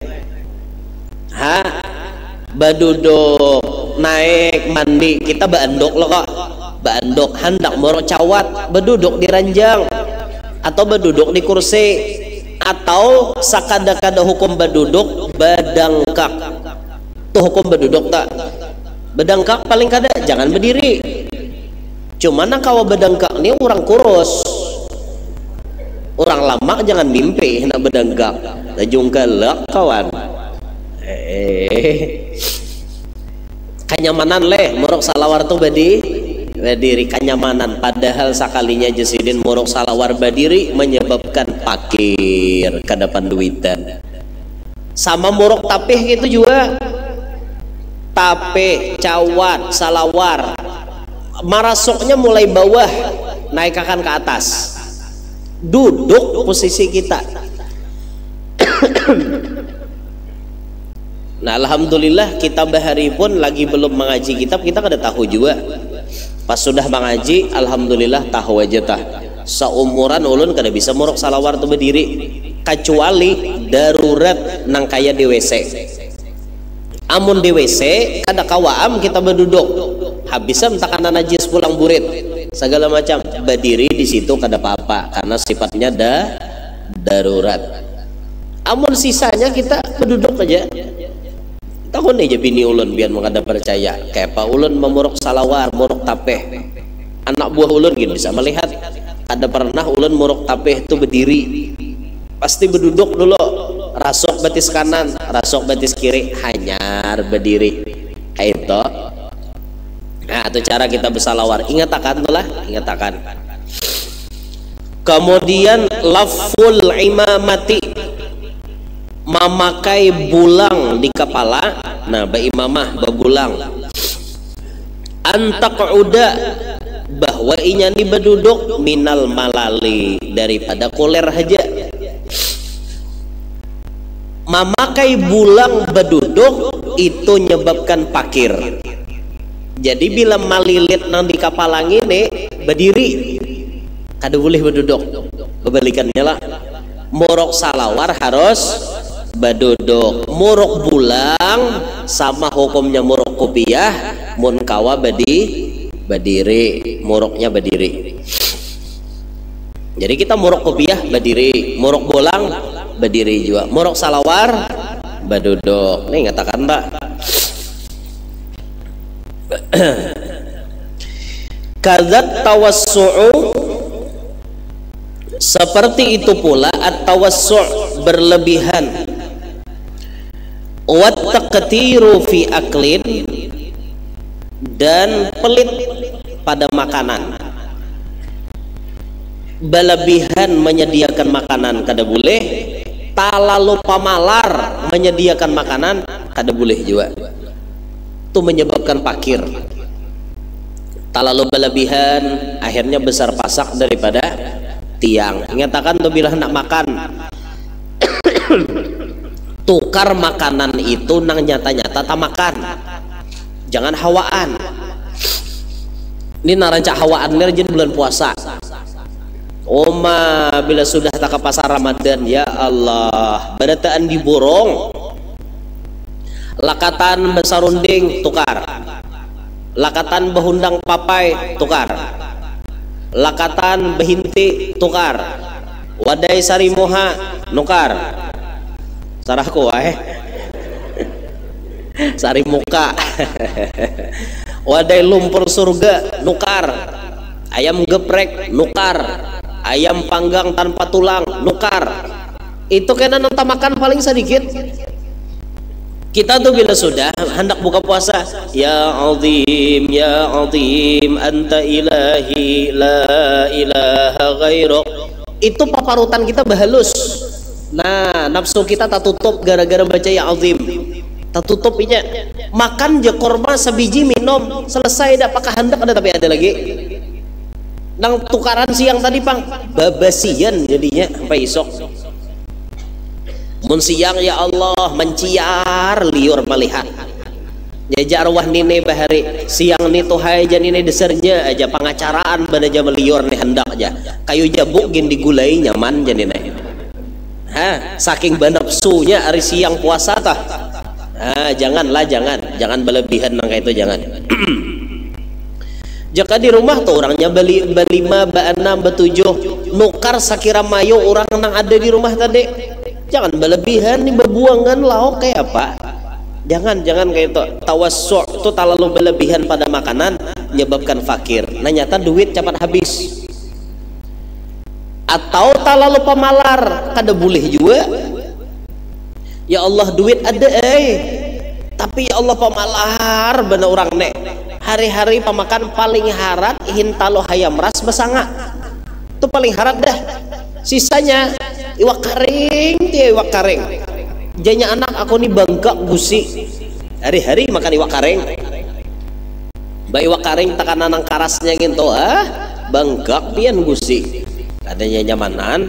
[SPEAKER 1] baduduk naik mandi kita banduk loh kok banduk hendak muruk cawat baduduk di ranjang atau baduduk di kursi atau sakada-kada hukum baduduk badangkak tuh hukum baduduk tak badangkak paling kada jangan berdiri cuman nak kawa badangkak ini orang kurus orang lama jangan mimpi nak badangkak najung galak kawan kenyamanan muruk salawar tuh berdiri kenyamanan padahal sekalinya jasidin muruk salawar berdiri menyebabkan pakir kadapan duitan sama muruk tapih gitu juga tapih cawat salawar marasuknya mulai bawah naik akan ke atas duduk posisi kita. Nah alhamdulillah kita bahari pun lagi belum mengaji kitab kita kada tahu juga pas sudah mengaji alhamdulillah tahu aja tah Saumuran ulun kada bisa muruk salawar tu berdiri, kecuali darurat nang kaya di WC. Amun di WC kada kawaam kita berduduk, habisam takana najis pulang burit segala macam, berdiri di situ kada apa-apa karena sifatnya darurat. Amun sisanya kita berduduk aja. Tahun aja bini ulun biar mengada percaya kayak pak ulun memuruk salawar, muruk tapeh. Anak buah ulun gini bisa melihat ada pernah ulun muruk tapeh itu berdiri, pasti berduduk dulu, rasok betis kanan, rasok betis kiri, hanyar berdiri kayak itu. Nah itu cara kita bersalawar, ingat akan itulah, ingat akan. Kemudian laful imamati, memakai bulang di kepala. Nah imamah bebulang. Antaq'uda, bahwa inya ni berduduk, minal malali, daripada koler aja. Memakai bulang berduduk itu menyebabkan pakir. Jadi bila malilit nang di kapalang ini berdiri, kada boleh berduduk. Kebalikannya lah, muruk salawar harus berduduk. Muruk bulang sama hukumnya muruk kopiah, mun kawa berdiri, muruknya berdiri. Jadi kita muruk kopiah berdiri, muruk bolang berdiri juga, muruk salawar berduduk. Nih ngatakan tak? Kadzat tawassu'u, seperti itu pula at-tawassu' berlebihan, wat taqtiru fi aklin, dan pelit pada makanan. Berlebihan menyediakan makanan kada boleh, talalu pamalar menyediakan makanan kada boleh juga. Itu menyebabkan pakir. Talalu berlebihan akhirnya besar pasak daripada tiang. Ingatakan tuh bila nak makan tukar makanan itu nang nyata-nyata tak makan, jangan hawaan. Ini narancak hawaan nih bulan puasa. Oma bila sudah tak ke pasar Ramadan, ya Allah, badataan diborong, lakatan besarunding tukar, lakatan behundang papai tukar, lakatan behinti tukar, wadai sarimoha nukar, sarahku sari muka wadai lumpur surga nukar, ayam geprek nukar, ayam panggang tanpa tulang nukar. Itu kena nonton makan paling sedikit. Kita tuh bila sudah hendak buka puasa, ya azim anta ilahi la ilaha ghairuk, itu paparutan kita bahalus. Nah nafsu kita tak tutup gara-gara baca ya azim, tak tutup inya. Makan je korma sebiji, minum selesai, dah pakai hendak ada, tapi ada lagi nang tukaran siang tadi pang babasian jadinya sampai isok. Mun siang ya Allah menciar liur melihat jajar arwah nini bahari siang ni tuh hai jan ini desernya aja pangacaraan pada jam liur nih hendak aja kayu jabuk gin digulai nyaman janine. Saking banapsunya hari siang puasa tah. Janganlah, jangan berlebihan nang kayak itu, jangan. Jika di rumah tuh orangnya berlima, berenam, betujuh, nukar sakira mayo orang nang ada di rumah tadi, jangan berlebihan nih, berbuangan lauk kayak apa? Jangan kayak itu. Tawassu' itu terlalu berlebihan pada makanan menyebabkan fakir. Nah nyata duit cepat habis. Atau terlalu pemalar, kada boleh juga. Ya Allah duit ada tapi ya Allah pemalar bener orang nek. Hari-hari pemakan paling harat hintalo hayam ras besanga, itu paling harat dah. Sisanya iwak karing, dia iwak karing. Janya anak aku nih bangga gusi, hari-hari makan iwak karing. Ba iwak karing tekanan nang karasnya gitu, bangga pian gusi. Adanya nyamanan.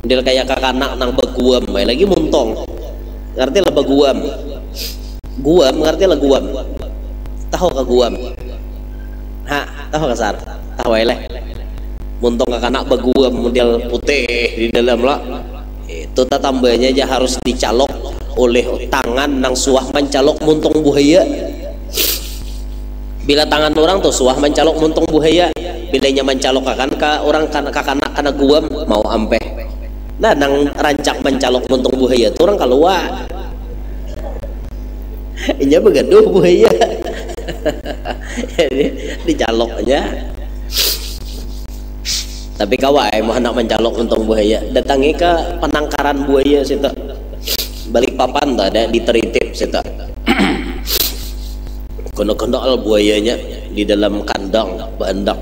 [SPEAKER 1] Dia kayak kakanak nang beguam, lagi muntong. Ngerti lah beguam. Guam ngerti lah guam. Tahu ke guam? Tahu kasar. wae leh. Muntong kakanak baguam model putih di dalam lah. Itu tambahnya aja harus dicalok oleh tangan nang suah mencalok muntong buaya. Bila tangan orang tuh suah mencalok muntong buaya, bilanya mencalok akan ka orang kakanak kana guam mau ampe. Nah nang rancak mencalok muntong buaya tuh orang keluar. Inya begaduh buaya. Jadi dicaloknya. Tapi kawai mau hendak mencalok untung buaya datangi ke penangkaran buaya situ balik papan tuh ada diteritip situ kono-kono al buayanya di dalam kandang bandang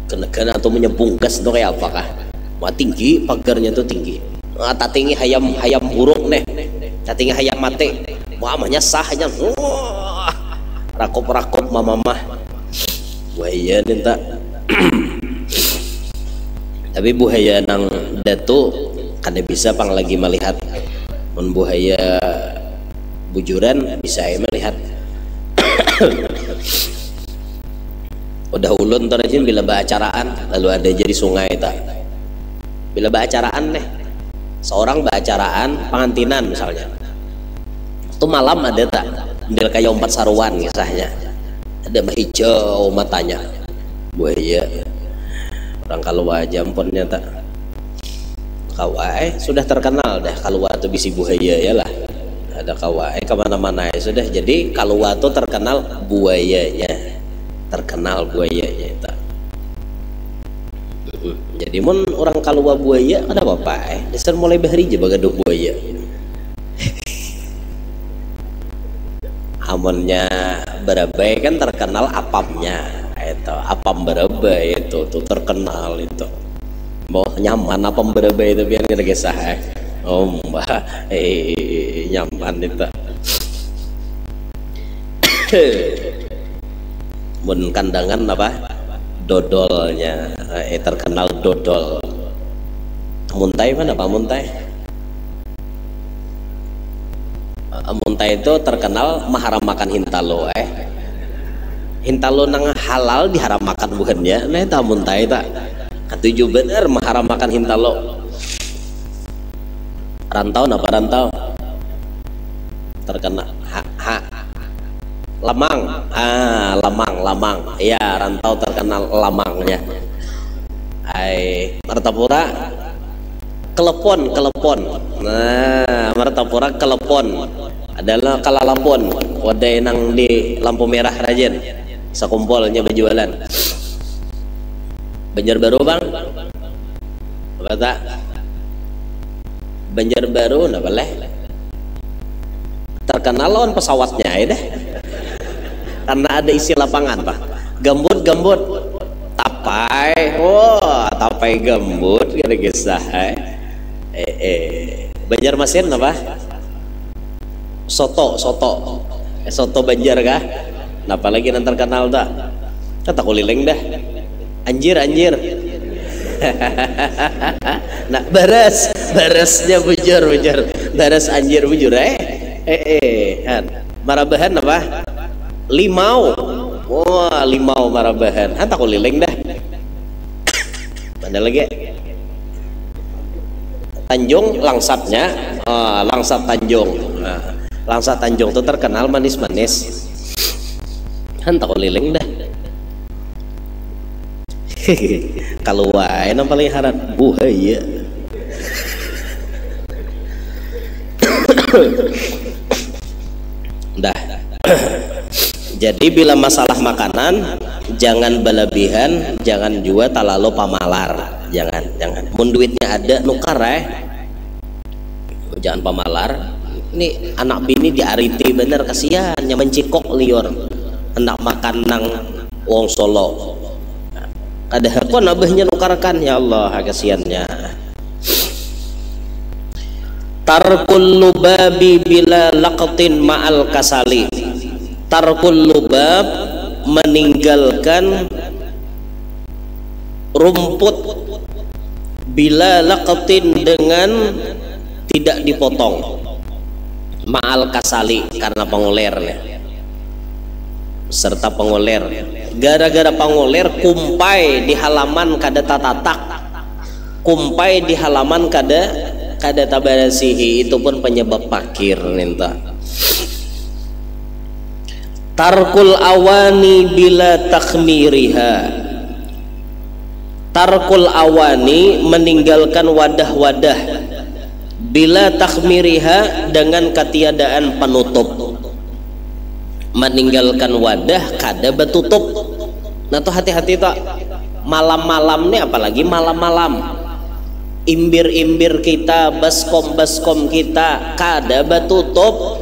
[SPEAKER 1] kena atau menyebungkas tuh kayak apakah mau tinggi pagarnya tuh tinggi tak tinggi hayam buruk nih tak tinggi hayam mati mau amanya sahnya rakop mama buaya ninta. Tapi buaya nang datu kada bisa pang lagi melihat mun buaya bujuran bisa melihat. Udah ulun tuh rajin bila baacaraan lalu ada jadi sungai tak bila baacaraan nih seorang baacaraan pengantinan misalnya itu malam ada tak ambil kayak 4 saruan kisahnya ada hijau matanya buaya. Orang Kalua jamponnya tak kawai sudah terkenal dah Kalua tuh bisi buaya ya lah ada kawai kemana-mana ya sudah jadi Kalua tuh terkenal buayanya tak. Jadi mun orang Kalua buaya ada apa dasar mulai bahari aja bagaduh buaya amonnya berabai kan terkenal apamnya itu apam berabai itu tuh terkenal itu mau nyaman apam berabai itu biar kita kisah mbak nyaman itu mun kandangan apa dodolnya terkenal dodol muntai mana pak muntai itu terkenal maharamakan hintalo hintalo nang halal diharamakan bukannya nah itu muntai tak ketujuh bener maharamakan hintalo rantau napa rantau terkenal lamang ya rantau terkenal lamangnya Martapura kelepon nah Martapura kelepon adalah kalalapon wadai nang di lampu merah rajin sakumpolnya berjualan Banjarbaru bang apa tak Banjarbaru nah boleh terkenal lawan pesawatnya ya deh karena ada isi lapangan pak gambut tapai gambut kira kisah Banjarmasin apa soto Banjar kah nah apalagi yang terkenal tak kata kulileng dah anjir nah barasnya bujur baras anjir bujur marabahan apa limau limau marabahan tak kulileng dah mana lagi Tanjung langsatnya langsat Tanjung tuh terkenal manis tak kulileng dah kalau wae nang paling harap buaya dah. Jadi bila masalah makanan jangan berlebihan, jangan juga terlalu pamalar, jangan mun duitnya ada nukar jangan pamalar. Ini anak bini diariti bener kasihan nya mencikok liur hendak makan nang wong Solo ada kon abahnya nukarkan ya Allah kasihannya. Tarkul lubabi bila laqtin ma'al kasali. Tarkul lubab meninggalkan rumput bila laqtin dengan tidak dipotong ma'al kasali karena pengulernya. serta pengoler. Gara-gara pengoler kumpai di halaman kada tatatak, kumpai di halaman kada tabarasihi, itu pun penyebab pakir ninta. Tarkul awani bila takhmiriha, tarkul awani meninggalkan wadah-wadah, bila takhmiriha dengan ketiadaan penutup, meninggalkan wadah kada betutup. Nah tuh hati-hati tak malam-malam nih, apalagi malam-malam imbir-imbir kita, baskom kita kada betutup.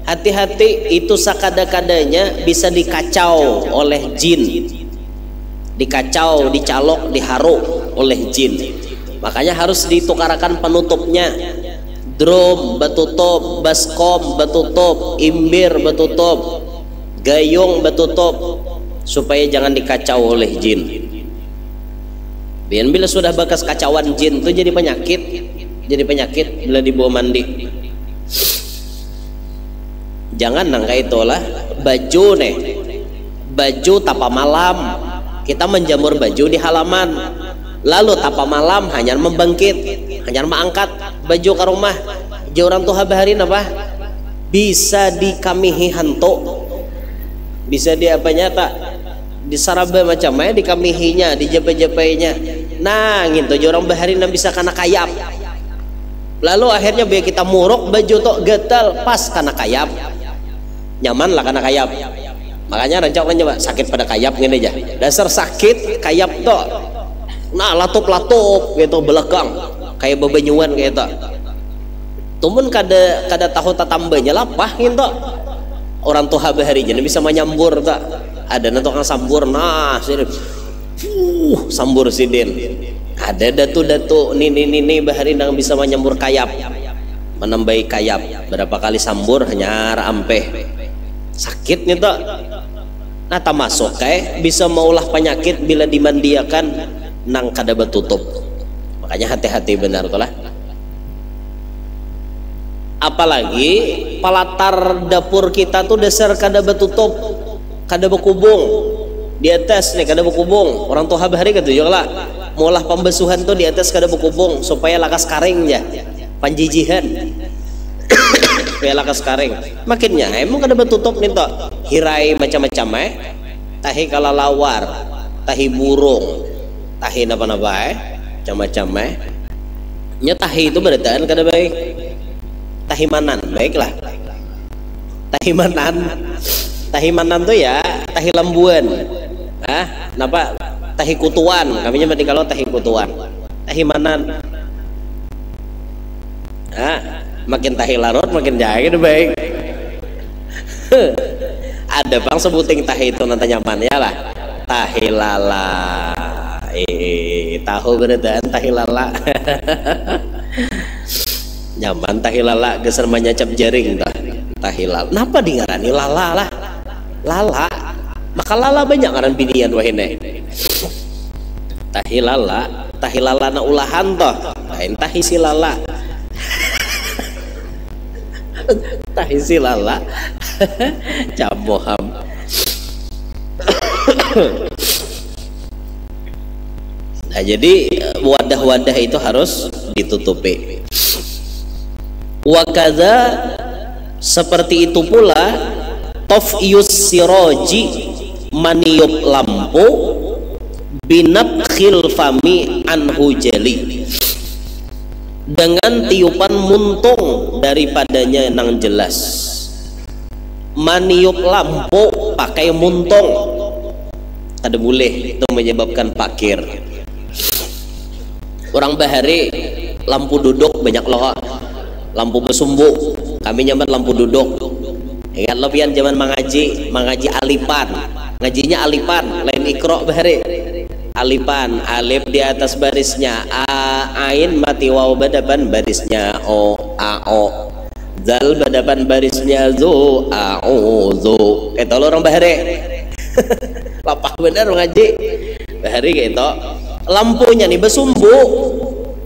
[SPEAKER 1] Hati-hati, itu sakada-kadanya bisa dikacau oleh jin, dikacau, dicalok, diharu oleh jin. Makanya harus ditukarakan penutupnya. Drum betutup, baskom betutup, imbir betutup, gayung betutup, supaya jangan dikacau oleh jin. Dan bila sudah bekas kacauan jin itu jadi penyakit bila dibawa mandi. Jangan nangka itulah baju nih, baju tapa malam kita menjamur baju di halaman, lalu tapa malam hanya membangkit, hanya mengangkat baju ke rumah. Orang tua baharin apa bisa dikamihi hantu, bisa di apanya tak disaraba macamnya, dikamihinya, dijapai-japainya. Nah gitu orang baharin bisa kena kayap, lalu akhirnya biar kita muruk baju tok gatal pas kena kayap. Nyaman lah karena kayap. Makanya rancak kan coba sakit pada kayap gini aja, dasar sakit kayap toh. Nah latup gitu belakang kayak bebenyuan kayak itu. Tumun kada tahu tatambahnya lapah gitu. Orang tua bahari jadi bisa menyambur tak. Ada tukang sambur, nah sini sambur sidin. Ada datu nih bahari yang bisa menyambur kayap, menambahi kayap. Berapa kali sambur hanya ampeh sakitnya tak. Nah tak masuk kayak bisa maulah penyakit bila dimandiakan nang kada betutup. Makanya hati-hati benar tuh lah. Apalagi palatar dapur kita tuh dasar kada betutup, kada berkubung di atas nih, kada berkubung. Orang tua bahari kata juga lah, maulah pembesuhan tuh di atas kada berkubung supaya lakas karing ya, panjijihan. Supaya lakas karing makinnya emang kada betutup nih toh. Hirai macam-macam tahi kalalawar, tahi burung, tahi napa-napa macam-macam nya. Tahi itu berdaan kada baik. Tahi manan baiklah, tahi manan tuh ya tahi lambuan, napa tahi kutuan, kami nyebut kalau tahi kutuan, tahi manan. Makin tahi larut makin jahe baik. Ada bang sebuting tahi itu nanti nyaman ya lah. Tahi lala, tahu beredaan tahi lala. Nyaman tahi lala geser menyacap jaring tahi lala. Napa di ngarani lala lah? Lala, maka lala banyak ngaran binian wahine. Tahi lala na ulahan toh. Lain tahi si lala. Tahi si lala camoham. Nah jadi wadah-wadah itu harus ditutupi. Wakaza seperti itu pula tofiyus siroji, maniup lampu, binabkhil fami anhu jali, dengan tiupan muntung daripadanya nang jelas. Maniup lampu pakai muntung kada boleh, itu menyebabkan pakir. Orang bahari lampu duduk banyak loh, lampu besumbu, kami nyaman lampu duduk. Ingat lo pian zaman mengaji alipan, ngajinya alipan, lain ikro bahari. Alipan, alif di atas barisnya, ain mati waw badapan barisnya, o ao, zal badapan barisnya, zu ao zu. Itu lo orang bahari. Lapah bener ngaji bahari gitu. Lampunya nih besumbu,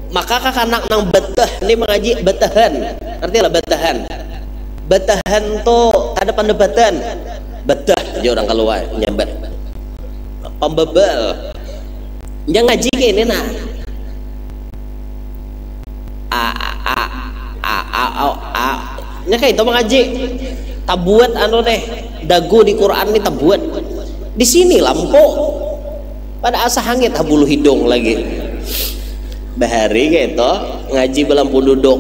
[SPEAKER 1] maka kakak nang betah nih mengaji betahan, artinya lah betahan tuh ada pendebatan betah aja orang keluar nyambat pembebel yang ngaji ini nah nya kayak itu mengaji tabuat anu deh dagu di Quran nih tabuat di sini lampu pada asa hangit habulu hidung lagi bahari kayak itu ngaji belampu duduk.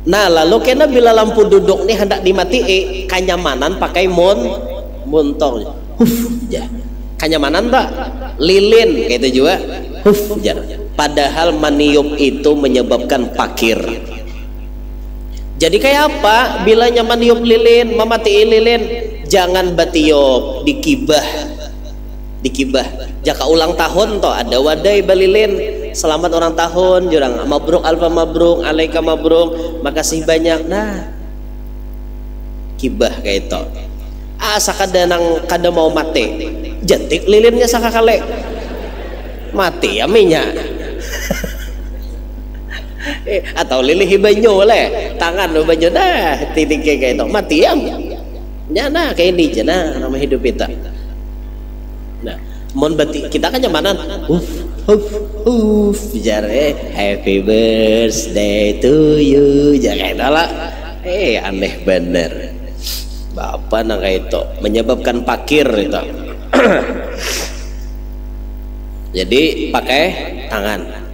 [SPEAKER 1] Nah lalu kena bila lampu duduk nih hendak dimati kanyamanan pakai montong ya kanyamanan tak lilin kayak itu juga ya. Padahal maniup itu menyebabkan pakir. Jadi kayak apa bila nyaman niup lilin mematiin lilin jangan batiup dikibah jaka ulang tahun toh ada wadai balilin selamat ulang tahun jurang mabruk alfa mabruk alaika mabruk makasih banyak nah kibah kayak itu sakada nang kada mau mati jentik lilinnya sakakale mati ya minyak atau lilih banyo le tangan lo banyo dah titik kayak itu mati ya nyana kayak ini jana nama hidup kita. Nah mon berarti kita kan nyamanan jare happy birthday to you jangan lah aneh bener bapak nang kayak itu menyebabkan pakir itu jadi pakai tangan.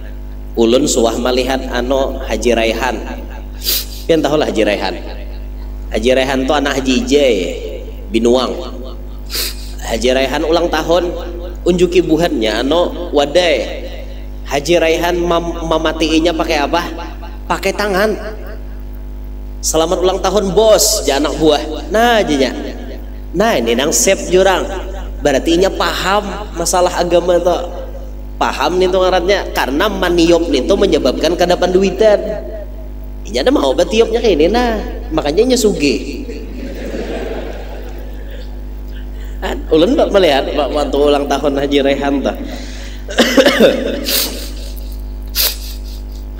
[SPEAKER 1] Ulun suah melihat Haji Raihan pian tahu lah Haji Raihan tuh anak Haji Ijay Binuang. Haji Raihan ulang tahun unjuki buhannya wadai Haji Raihan mematiinya pakai apa pakai tangan selamat ulang tahun bos ya anak buah nah aja nah ini nang sep jurang berarti inya paham masalah agama tuh paham nih tuh ngarannya karena maniop nih tuh menyebabkan kedapan duitan ini ada mau batiopnya kayak ini nah makanya nya suge ulun melihat waktu ulang tahun Haji Raihan tuh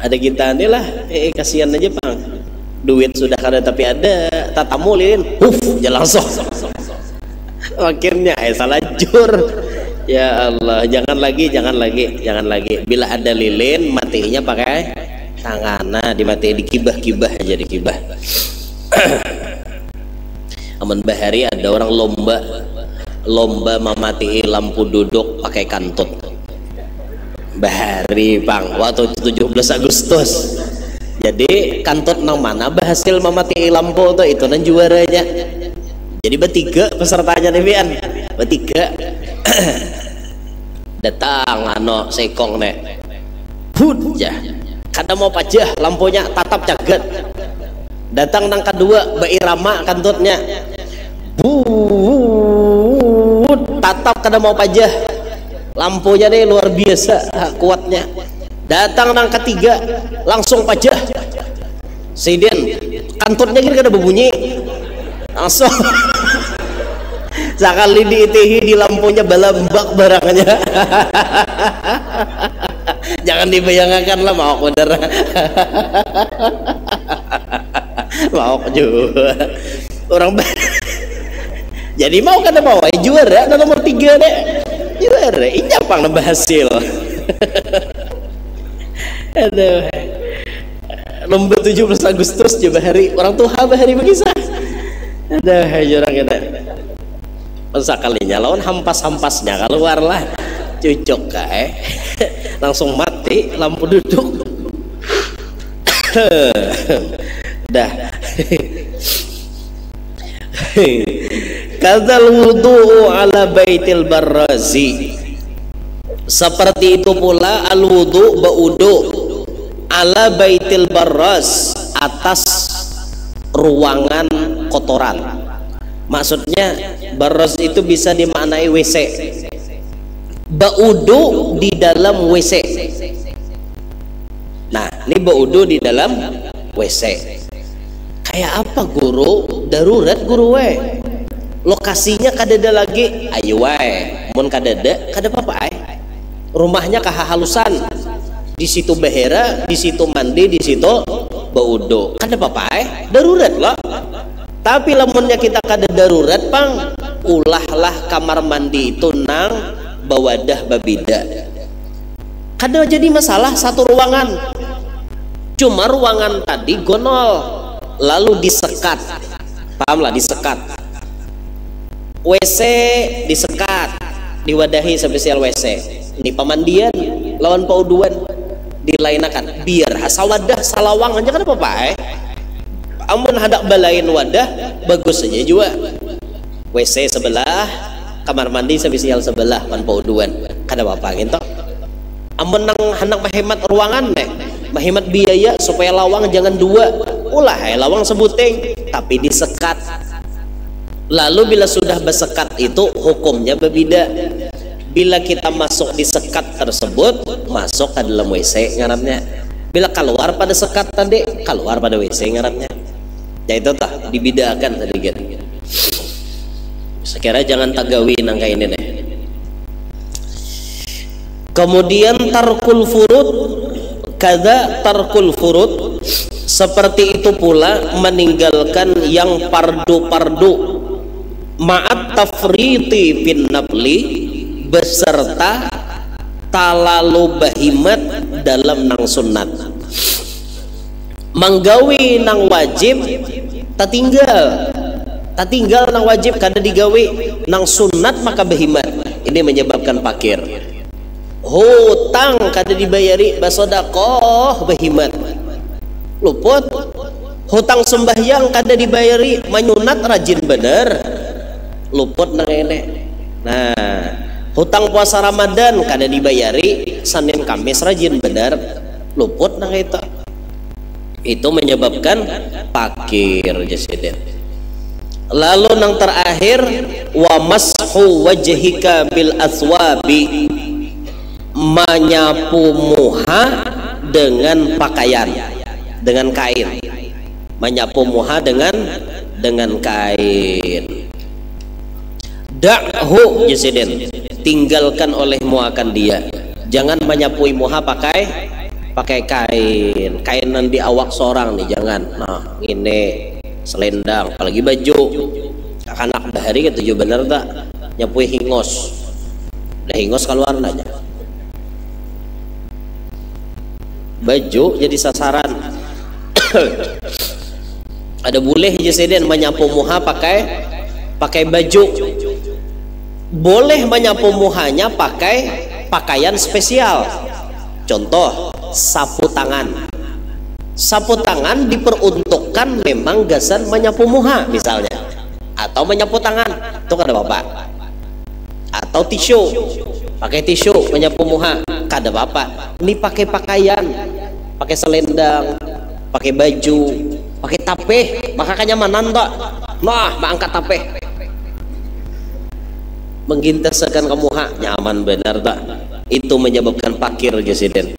[SPEAKER 1] ada kita nih lah kasihan aja bang duit sudah kada tapi ada tatamu lilin jalan langsung akhirnya salah jur. Ya Allah, jangan lagi. Bila ada lilin, matinya pakai tangan. Nah, dimatiin dikibah aja dikibah. Aman bahari ada orang lomba memati lampu duduk pakai kantut. Bahari bang, waktu 17 Agustus. Jadi kantut nang mana berhasil memati lampu tuh itu nan juaranya. Jadi bertiga pesertanya nih Bian, bertiga. Datang sekong nek ya kada mau pajah lampunya tatap jagat datang nang kedua bairama kantutnya tatap kada mau pajah lampunya deh luar biasa kuatnya datang nang ketiga langsung pajah siden kantutnya kira kada berbunyi langsung sekali diitihi di lampunya balambak barangnya jangan dibayangkan lah mau kodar mau juga orang jadi mau kada mau juara nomor 3 deh juara ini apa nambah hasil aduh lomba 17 Agustus coba hari orang tua bahari begisah aduh jurang kita sekalinya lawan hampas-hampasnya keluar lah cucuk kae langsung mati lampu duduk dah kadzal wudu'u ala baitil barrazi seperti itu pula al wudu baudu ala baitil barraz atas ruangan kotoran. Maksudnya baros itu bisa dimaknai WC. Baudu di dalam WC. Nah, ini baudu di dalam WC. Kayak apa guru? Darurat guru we. Lokasinya kadada lagi, ayo we. Mun kadada, kada apa-apa ay. Rumahnya kahahalusan. Di situ behera, di situ mandi, di situ baudu. Kada apa-apa ay. Darurat lah. Tapi lamunnya kita kada darurat pang ulahlah kamar mandi itu nang bawadah babida. Kada jadi masalah satu ruangan, cuma ruangan tadi gonol lalu disekat, pahamlah, disekat. WC disekat, diwadahi spesial WC. Ini pemandian lawan pauduan dilainakan biar asal wadah salawang aja kan apa-apa amun hadak balain wadah bagus saja juga. WC sebelah, kamar mandi spesial sebelah pan pauduan kada apa-apa gitu. Amun nang hendak menghemat ruangan menghemat biaya supaya lawang jangan dua, ulah lawang sebuting tapi disekat. Lalu bila sudah bersekat itu hukumnya berbeda. Bila kita masuk di sekat tersebut, masuk ke dalam WC ngarapnya. Bila keluar pada sekat tadi, keluar pada WC ngarapnya. Ya itu tah dibedakan sedikit. Sekira jangan tagawi nangka ini deh. Kemudian tarkul furud, kada tarkul furud, seperti itu pula meninggalkan yang pardu-pardu, ma'at tafriti bin nabli, beserta talalu bahimat dalam nang sunat. Menggawi nang wajib tatinggal nang wajib kada digawi nang sunat maka bahimat. Ini menyebabkan pakir. Hutang kada dibayari basodakoh bahimat luput. Hutang sembahyang kada dibayari manyunat rajin bener luput nang ini. Nah, hutang puasa Ramadan kada dibayari Senin Kamis rajin bener luput nang itu menyebabkan pakir jasiden. Lalu nang terakhir wa mashu wajhika bil aswabi, menyapu muha dengan pakaian, dengan kain. Menyapu muha dengan kain. Da'hu jasiden, tinggalkan olehmu akan dia. Jangan menyapui muha pakai kain. Kainan di awak seorang nih jangan. Nah, ini selendang, apalagi baju. Anak bahari ketujuh bener tak nyapui hingos. Udah hingos keluar nanya. Baju jadi sasaran. Ada boleh jasiden menyapu muha pakai baju. Boleh menyapu muhanya pakai pakaian spesial. Contoh sapu tangan. Sapu tangan diperuntukkan memang gasan menyapu muha misalnya, atau menyapu tangan itu kada apa-apa. Atau tisu, pakai tisu menyapu muha kada apa-apa. Ini pakai pakaian, pakai selendang, pakai baju, pakai tapeh, maka kenyamanan tak? Nah, angkat tapeh menggintaskan ke muha nyaman benar tak? Itu menyebabkan pakir jasiden.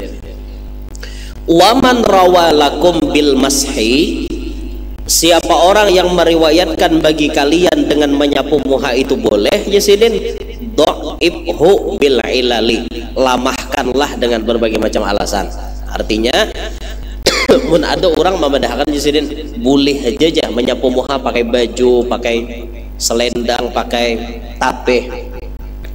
[SPEAKER 1] Waman rawalakum bil mashi, siapa orang yang meriwayatkan bagi kalian dengan menyapu muha itu boleh jasiden, dhaibhu bil ilali, lamahkanlah dengan berbagai macam alasan. Artinya mun ada orang memedahkan jasiden boleh aja menyapu muha pakai baju, pakai selendang, pakai tapeh,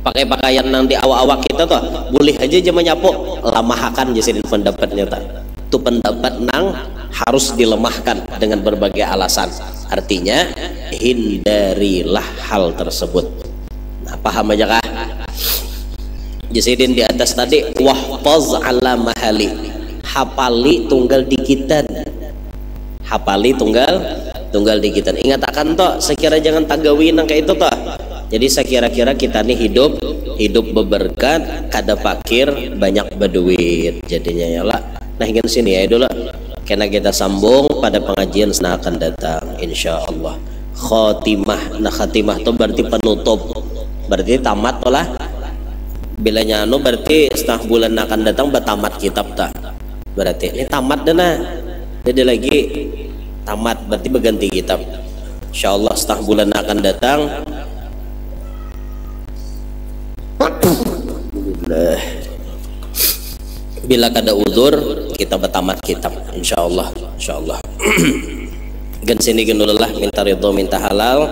[SPEAKER 1] pakai pakaian yang di awak-awak kita tuh boleh aja menyapu, lamahkan jasiden pendapatnya tak? Itu pendapat nang harus dilemahkan dengan berbagai alasan. Artinya hindarilah hal tersebut. Nah, paham aja kah? Jasiden di atas tadi wahfaz ala mahali, hafali tunggal dikitan, hafali tunggal dikitan. Ingat akan toh, sekira jangan tagawi nang kayak itu toh. Jadi sekira-kira kita nih hidup beberkat, kada pakir, banyak berduit jadinya ya lah. Nah, ingin sini ya dulu karena kita sambung pada pengajian yang akan datang insyaallah. Khotimah, nah khatimah itu berarti penutup, berarti tamat lah. Bila nyano berarti setengah bulan akan datang bertamat kitab tak? Berarti ini tamat dana. Jadi lagi tamat berarti berganti kitab. Insyaallah setengah bulan akan datang. Bila kada uzur kita bertamat kitab insyaallah. Gan sini genulah minta ridho minta halal.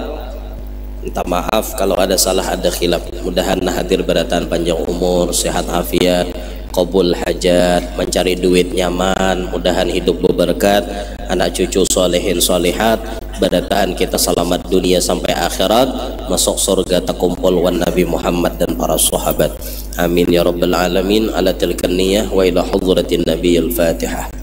[SPEAKER 1] Minta maaf kalau ada salah, ada khilaf. Mudahan hadir beratan panjang umur, sehat afiat, qabul hajat, mencari duit nyaman, mudahan hidup berberkat, anak cucu solehin solehat, beratahan kita selamat dunia sampai akhirat, masuk surga terkumpul wan Nabi Muhammad dan para sahabat. Amin ya rabbal alamin. Ala tilkan niyah wa ila hadratin nabiyil fatihah.